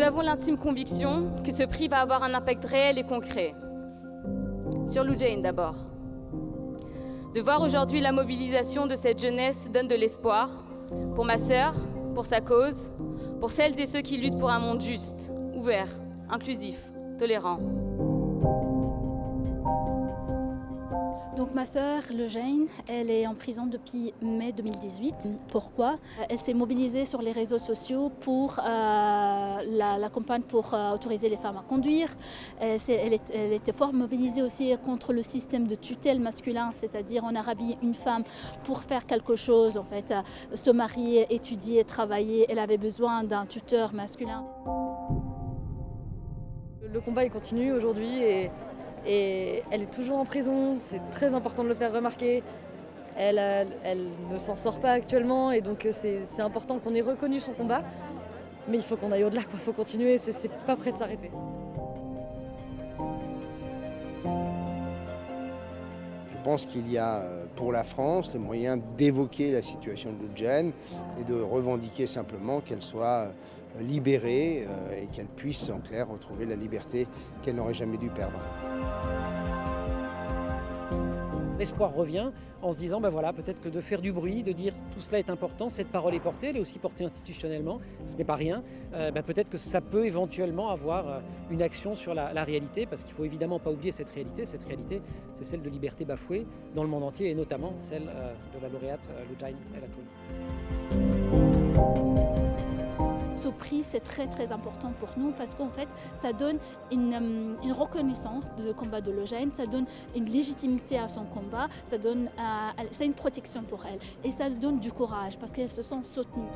avons l'intime conviction que ce prix va avoir un impact réel et concret. Sur Lou Jane d'abord. De voir aujourd'hui la mobilisation de cette jeunesse donne de l'espoir pour ma sœur, pour sa cause, pour celles et ceux qui luttent pour un monde juste, ouvert, inclusif, tolérant. Donc ma sœur, Lou Jane, elle est en prison depuis mai 2018. Pourquoi? Elle s'est mobilisée sur les réseaux sociaux pour la campagne pour autoriser les femmes à conduire. Elle était fort mobilisée aussi contre le système de tutelle masculin, c'est-à-dire on a rhabillé une femme pour faire quelque chose, en fait, se marier, étudier, travailler. Elle avait besoin d'un tuteur masculin. Le combat il continue aujourd'hui et elle est toujours en prison, c'est très important de le faire remarquer. Elle ne s'en sort pas actuellement et donc c'est important qu'on ait reconnu son combat. Mais il faut qu'on aille au-delà, il faut continuer, c'est pas prêt de s'arrêter. Je pense qu'il y a pour la France les moyens d'évoquer la situation de Lou Jane et de revendiquer simplement qu'elle soit libérée et qu'elle puisse en clair retrouver la liberté qu'elle n'aurait jamais dû perdre. L'espoir revient en se disant, ben voilà, peut-être que de faire du bruit, de dire tout cela est important, cette parole est portée, elle est aussi portée institutionnellement, ce n'est pas rien. Peut-être que ça peut éventuellement avoir une action sur la réalité, parce qu'il ne faut évidemment pas oublier cette réalité, c'est celle de liberté bafouée dans le monde entier, et notamment celle de la lauréate Lou Jane El Hatchouli. Ce prix, c'est très important pour nous parce qu'en fait, ça donne une reconnaissance du combat de Lou Jane, ça donne une légitimité à son combat, c'est une protection pour elle et ça donne du courage parce qu'elle se sent soutenue.